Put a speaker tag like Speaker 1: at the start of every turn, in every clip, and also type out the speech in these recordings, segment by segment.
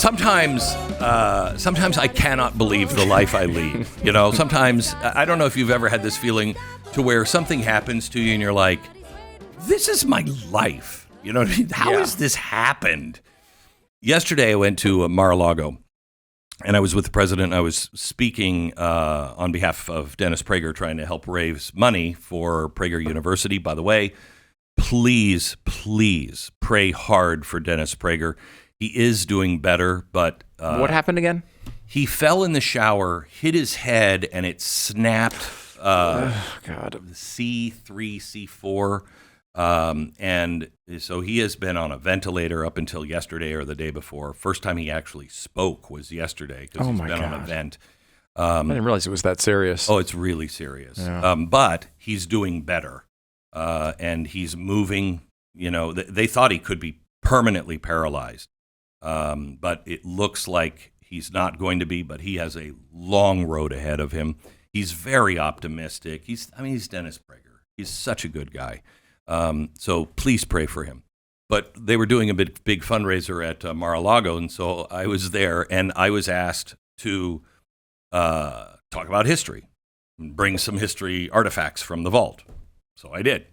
Speaker 1: sometimes I cannot believe the life I lead. Sometimes I don't know if you've ever had this feeling to where something happens to you and you're like, this is my life. You know what I mean? How has this happened? Yesterday I went to Mar-a-Lago and I was with the president. I was speaking on behalf of Dennis Prager, trying to help raise money for Prager University. By the way, please pray hard for Dennis Prager. He is doing better, but...
Speaker 2: what happened again?
Speaker 1: He fell in the shower, hit his head, and it snapped
Speaker 2: God.
Speaker 1: C3, C4. And so he has been on a ventilator up until yesterday or the day before. First time he actually spoke was yesterday because he's been on a vent.
Speaker 2: I didn't realize it was that serious.
Speaker 1: Oh, it's really serious.
Speaker 2: Yeah.
Speaker 1: But he's doing better. And he's moving. They thought he could be permanently paralyzed. But it looks like he's not going to be, but he has a long road ahead of him. He's very optimistic. He's Dennis Prager. He's such a good guy. So please pray for him. But they were doing a big fundraiser at Mar-a-Lago, and so I was there, and I was asked to talk about history, and bring some history artifacts from the vault. So I did.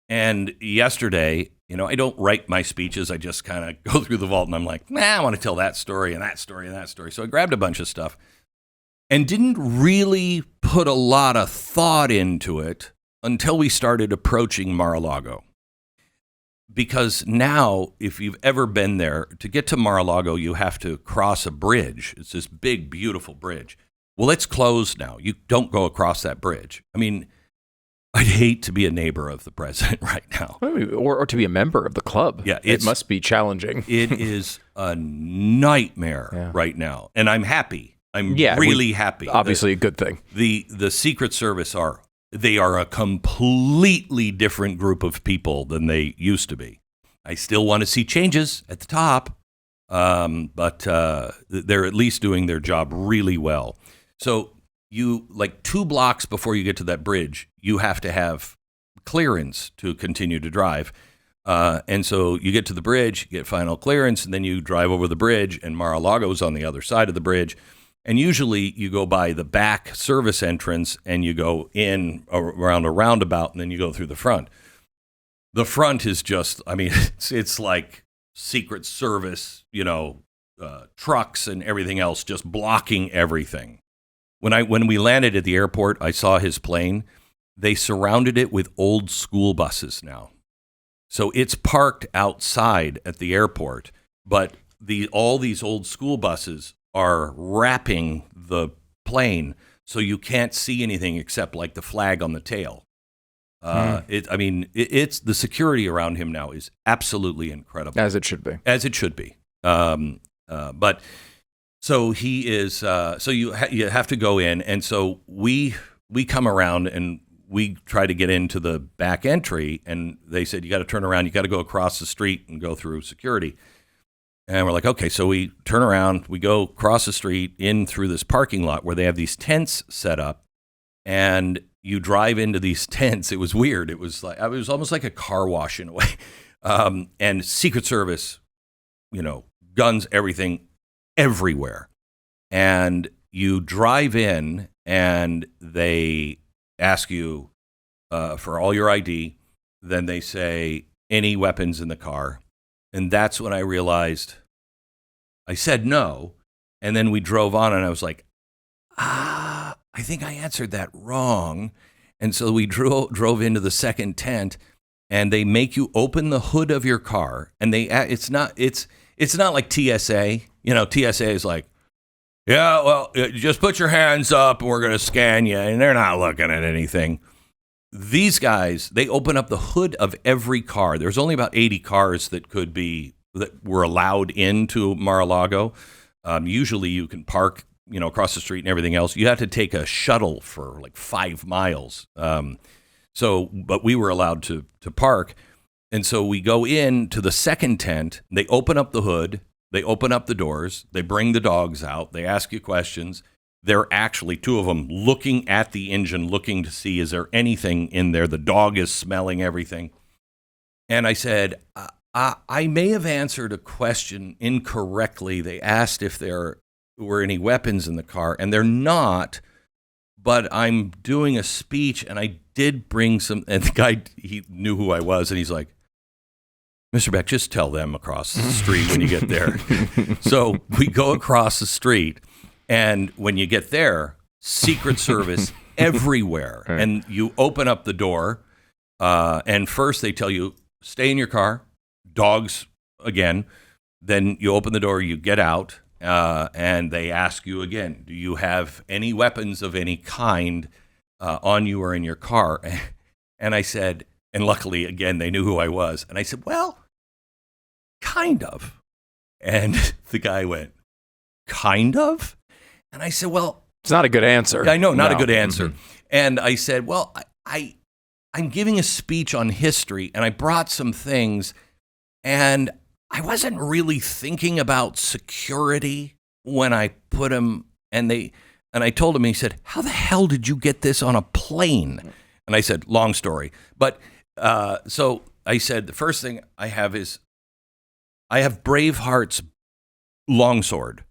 Speaker 1: And yesterday, I don't write my speeches. I just kind of go through the vault and I'm like, I want to tell that story and that story and that story. So I grabbed a bunch of stuff and didn't really put a lot of thought into it until we started approaching Mar-a-Lago. Because now, if you've ever been there, to get to Mar-a-Lago, you have to cross a bridge. It's this big, beautiful bridge. Well, it's closed now. You don't go across that bridge. I'd hate to be a neighbor of the president right now.
Speaker 2: Or to be a member of the club.
Speaker 1: Yeah,
Speaker 2: it must be challenging.
Speaker 1: It is a nightmare right now. And I'm happy. I'm really happy.
Speaker 2: Obviously a good thing.
Speaker 1: The Secret Service are a completely different group of people than they used to be. I still want to see changes at the top, but they're at least doing their job really well. So you, 2 blocks before you get to that bridge, you have to have clearance to continue to drive. And so you get to the bridge, you get final clearance, and then you drive over the bridge, and Mar-a-Lago's on the other side of the bridge. And usually you go by the back service entrance, and you go in around a roundabout, and then you go through the front. The front is just, it's like Secret Service, trucks and everything else just blocking everything. When we landed at the airport, I saw his plane. They surrounded it with old school buses now. So it's parked outside at the airport, but all these old school buses are wrapping the plane so you can't see anything except the flag on the tail. It's the security around him now is absolutely incredible.
Speaker 2: As it should be.
Speaker 1: But so he is. So you have to go in, and so we come around and we try to get into the back entry, and they said you got to turn around, you got to go across the street and go through security. And we're like, okay, so we turn around, we go across the street in through this parking lot where they have these tents set up, and you drive into these tents. It was weird. It was almost like a car wash in a way, and Secret Service, guns, everything. Everywhere. And you drive in and they ask you for all your ID. Then they say, any weapons in the car? And that's when I realized I said no. And then we drove on and I was like, I think I answered that wrong. And so we drove into the second tent, and they make you open the hood of your car. And it's not like TSA. TSA is like, yeah, well, just put your hands up and we're going to scan you. And they're not looking at anything. These guys, they open up the hood of every car. There's only about 80 cars that were allowed into Mar-a-Lago. Usually you can park, across the street and everything else. You have to take a shuttle for 5 miles. But we were allowed to park. And so we go into the second tent. They open up the hood. They open up the doors. They bring the dogs out. They ask you questions. They're actually 2 of them looking at the engine, looking to see, is there anything in there? The dog is smelling everything. And I said, I may have answered a question incorrectly. They asked if there were any weapons in the car, and they're not. But I'm doing a speech, and I did bring some. And the guy, he knew who I was, and he's like, Mr. Beck, just tell them across the street when you get there. So we go across the street, and when you get there, Secret Service everywhere.
Speaker 2: Right.
Speaker 1: And you open up the door, and first they tell you, stay in your car, dogs again. Then you open the door, you get out, and they ask you again, do you have any weapons of any kind on you or in your car? And I said, and luckily, again, they knew who I was. And I said, well, kind of. And the guy went, kind of? And I said, well,
Speaker 2: it's not a good answer.
Speaker 1: I know, not a good answer.
Speaker 2: Mm-hmm.
Speaker 1: And I said, well, I'm giving a speech on history, and I brought some things, and I wasn't really thinking about security when I put them, and I told him, he said, how the hell did you get this on a plane? And I said, long story. But so I said, the first thing I have is, I have Braveheart's longsword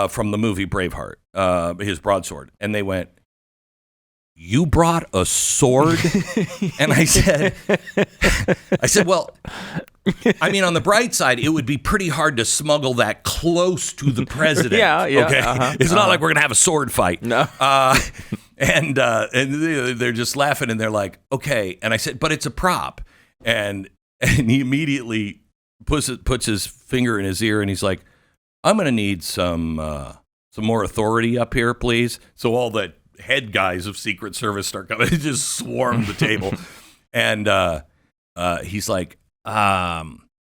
Speaker 1: from the movie Braveheart, his broadsword. And they went, you brought a sword? And I said, well, I mean, on the bright side, it would be pretty hard to smuggle that close to the president.
Speaker 2: Yeah.
Speaker 1: Okay? It's not like we're going to have a sword fight.
Speaker 2: No.
Speaker 1: And they're just laughing, and they're like, okay. And I said, but it's a prop. And he immediately puts his finger in his ear, and he's like, I'm going to need some more authority up here, please. So all the head guys of Secret Service start coming, just swarm the table. And he's like,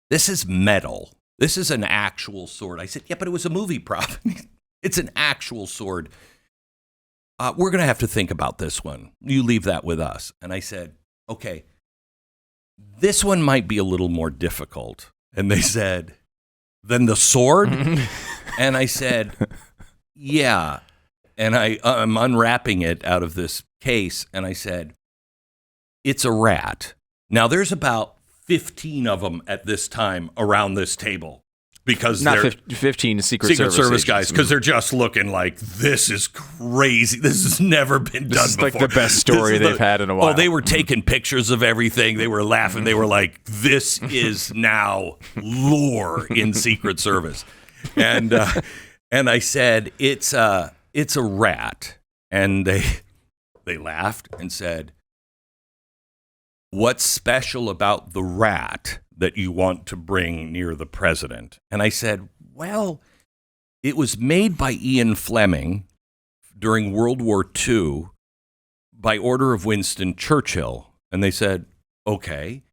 Speaker 1: this is metal. This is an actual sword. I said, yeah, but it was a movie prop. It's an actual sword. We're going to have to think about this one. You leave that with us. And I said, okay, this one might be a little more difficult. And they said, then the sword? And I said, yeah. And I'm unwrapping it out of this case, and I said, it's a rat. Now, there's about 15 of them at this time around this table. Because
Speaker 2: not
Speaker 1: they're
Speaker 2: 15 Secret
Speaker 1: Service guys, because they're just looking like, this is crazy. This has never been done before.
Speaker 2: This is like the best story they've had in a while.
Speaker 1: Oh, they were taking pictures of everything. They were laughing. They were like, this is now lore in Secret Service. And I said, it's a rat. And they laughed and said, what's special about the rat that you want to bring near the president? And I said, well, it was made by Ian Fleming during World War II by order of Winston Churchill. And they said, okay.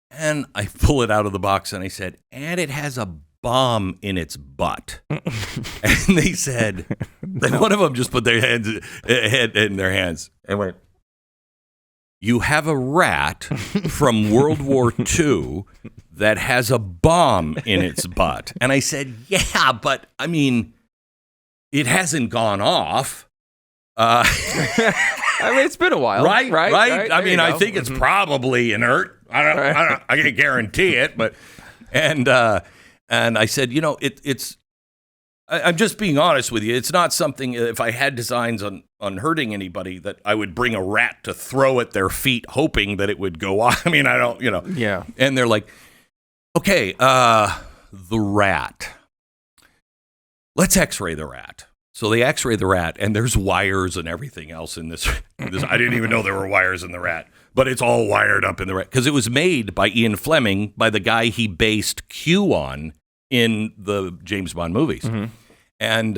Speaker 1: And I pull it out of the box, and I said, and it has a bomb in its butt. And they said, and one of them just put their head in their hands and went, you have a rat from World War II that has a bomb in its butt. And I said, yeah, but I mean, it hasn't gone off.
Speaker 2: I mean, it's been a while.
Speaker 1: Right. I mean, I think it's
Speaker 2: Mm-hmm.
Speaker 1: probably inert. I can't guarantee it, but, and I said, you know, I'm just being honest with you. It's not something, if I had designs on hurting anybody, that I would bring a rat to throw at their feet hoping that it would go off. I mean, I don't, you know.
Speaker 2: Yeah.
Speaker 1: And they're like, okay, the rat. Let's x-ray the rat. So they x-ray the rat, and there's wires and everything else in this. I didn't even know there were wires in the rat, but it's all wired up in the rat. Because it was made by Ian Fleming, by the guy he based Q on in the James Bond movies. Mm-hmm. And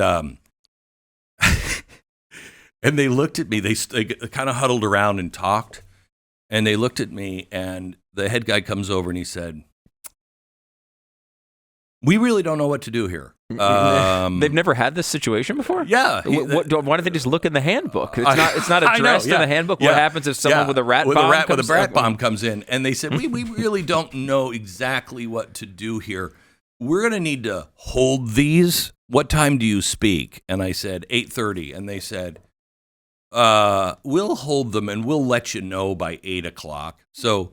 Speaker 1: and they looked at me. They kind of huddled around and talked. And they looked at me, and the head guy comes over and he said, we really don't know what to do here.
Speaker 2: They've never had this situation before?
Speaker 1: Yeah.
Speaker 2: Why don't they just look in the handbook? It's not addressed in the handbook.
Speaker 1: Yeah.
Speaker 2: What happens if someone with a rat bomb
Speaker 1: comes in? And they said, we really don't know exactly what to do here. We're going to need to hold these. What time do you speak? And I said, 8:30. And they said, we'll hold them and we'll let you know by 8 o'clock. So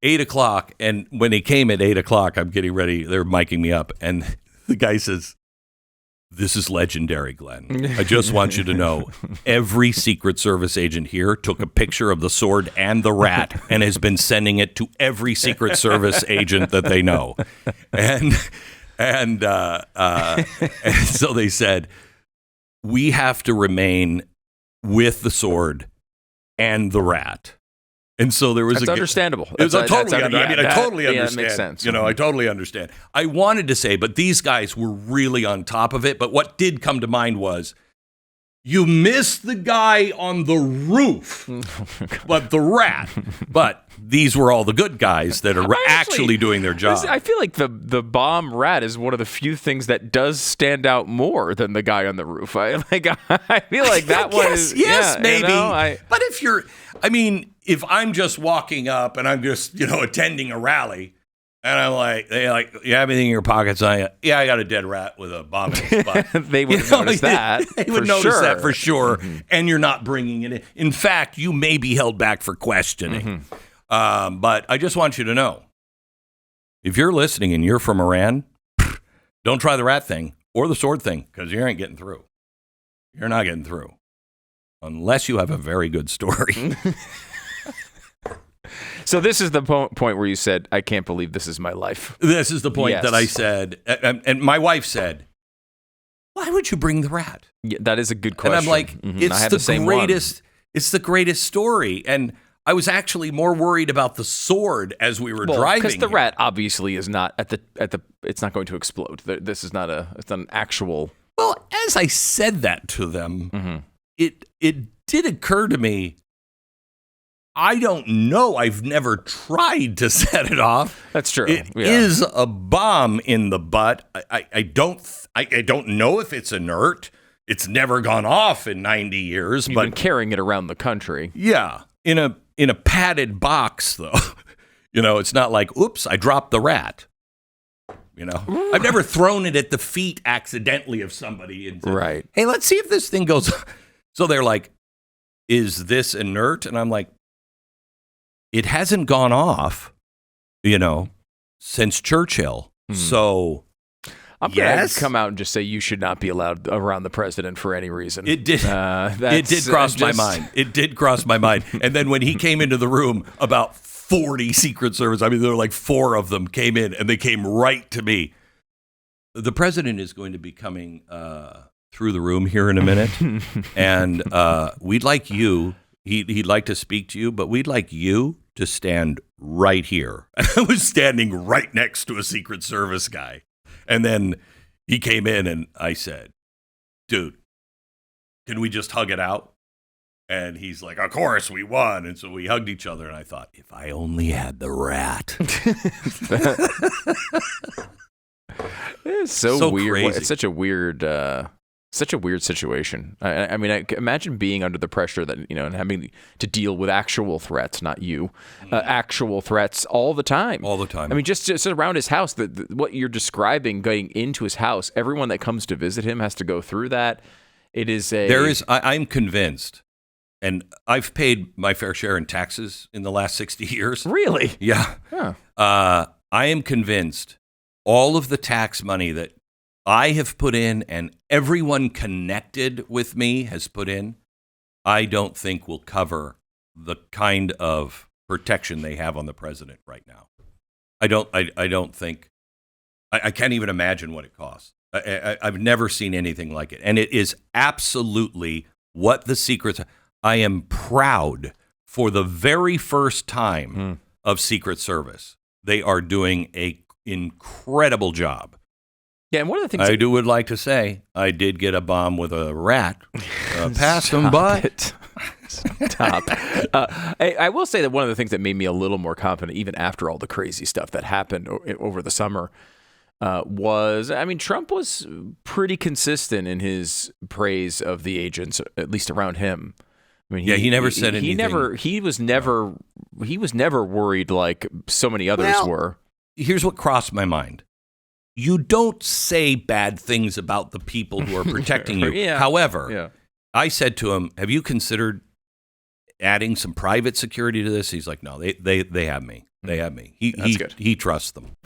Speaker 1: 8 o'clock, and when he came at 8 o'clock, I'm getting ready. They're miking me up, and the guy says, "This is legendary, Glenn. I just want you to know, every Secret Service agent here took a picture of the sword and the rat and has been sending it to every Secret Service agent that they know." And so they said, "We have to remain with the sword and the rat." And so there was
Speaker 2: That's understandable.
Speaker 1: I totally understand.
Speaker 2: That makes sense.
Speaker 1: I totally understand. I wanted to say, but these guys were really on top of it. But what did come to mind was, you missed the guy on the roof, but the rat. But these were all the good guys that are actually doing their job.
Speaker 2: I feel like the bomb rat is one of the few things that does stand out more than the guy on the roof. I feel like that one is...
Speaker 1: Yes, maybe.
Speaker 2: But
Speaker 1: if I'm just walking up and I'm just, attending a rally, and I'm like, "You have anything in your pockets?" I got a dead rat with a bomb in its butt.
Speaker 2: They would notice that.
Speaker 1: They would notice that for sure. Mm-hmm. And you're not bringing it in. In fact, you may be held back for questioning. Mm-hmm. But I just want you to know, if you're listening and you're from Iran, don't try the rat thing or the sword thing, because you ain't getting through. You're not getting through. Unless you have a very good story.
Speaker 2: So this is the point where you said, "I can't believe this is my life."
Speaker 1: This is the point that I said, and my wife said, "Why would you bring the rat?"
Speaker 2: Yeah, that is a good question.
Speaker 1: And I'm like, It's the greatest story. And I was actually more worried about the sword as we were driving.
Speaker 2: Because the rat obviously is not at the. It's not going to explode. This is not it's not an actual.
Speaker 1: Well, as I said that to them, it did occur to me, I don't know. I've never tried to set it off.
Speaker 2: That's true.
Speaker 1: It is a bomb in the butt. I don't know if it's inert. It's never gone off in 90 years.
Speaker 2: You've been carrying it around the country.
Speaker 1: Yeah, in a padded box, though. It's not like, "Oops, I dropped the rat." I've never thrown it at the feet accidentally of somebody. And said,
Speaker 2: right.
Speaker 1: "Hey, let's see if this thing goes." So they're like, "Is this inert?" And I'm like, it hasn't gone off, since Churchill. So,
Speaker 2: I'm going to come out and just say you should not be allowed around the president for any reason.
Speaker 1: It did. It did cross my mind. It did cross my mind. And then when he came into the room, about 40 Secret Service, there were like 4 of them came in, and they came right to me. "The president is going to be coming through the room here in a minute, and we'd like you. He'd like to speak to you, but we'd like you to stand right here." And I was standing right next to a Secret Service guy. And then he came in and I said, "Dude, can we just hug it out?" And he's like, "Of course, we won." And so we hugged each other. And I thought, if I only had the rat.
Speaker 2: It's so weird.
Speaker 1: Crazy.
Speaker 2: It's such a weird situation. I imagine being under the pressure that, and having to deal with actual threats, not you, actual threats all the time.
Speaker 1: All the time.
Speaker 2: Just around his house, what you're describing, going into his house, everyone that comes to visit him has to go through that. It is
Speaker 1: I'm convinced, and I've paid my fair share in taxes in the last 60 years.
Speaker 2: Really?
Speaker 1: Yeah.
Speaker 2: Huh.
Speaker 1: I am convinced all of the tax money that I have put in and everyone connected with me has put in, I don't think will cover the kind of protection they have on the president right now. I don't think, I can't even imagine what it costs. I've never seen anything like it. And it is absolutely what the secrets, I am proud for the very first time of Secret Service. They are doing an incredible job.
Speaker 2: Yeah, and one of the things
Speaker 1: would like to say, I did get a bomb with a rat past him by.
Speaker 2: Stop. I will say that one of the things that made me a little more confident, even after all the crazy stuff that happened over the summer, was, Trump was pretty consistent in his praise of the agents, at least around him.
Speaker 1: He never said anything.
Speaker 2: He was never worried like so many others were.
Speaker 1: Here's what crossed my mind. You don't say bad things about the people who are protecting you.
Speaker 2: Yeah.
Speaker 1: However, I said to him, have you considered adding some private security to this? He's like, no, they have me. They have me.
Speaker 2: That's good.
Speaker 1: He trusts them.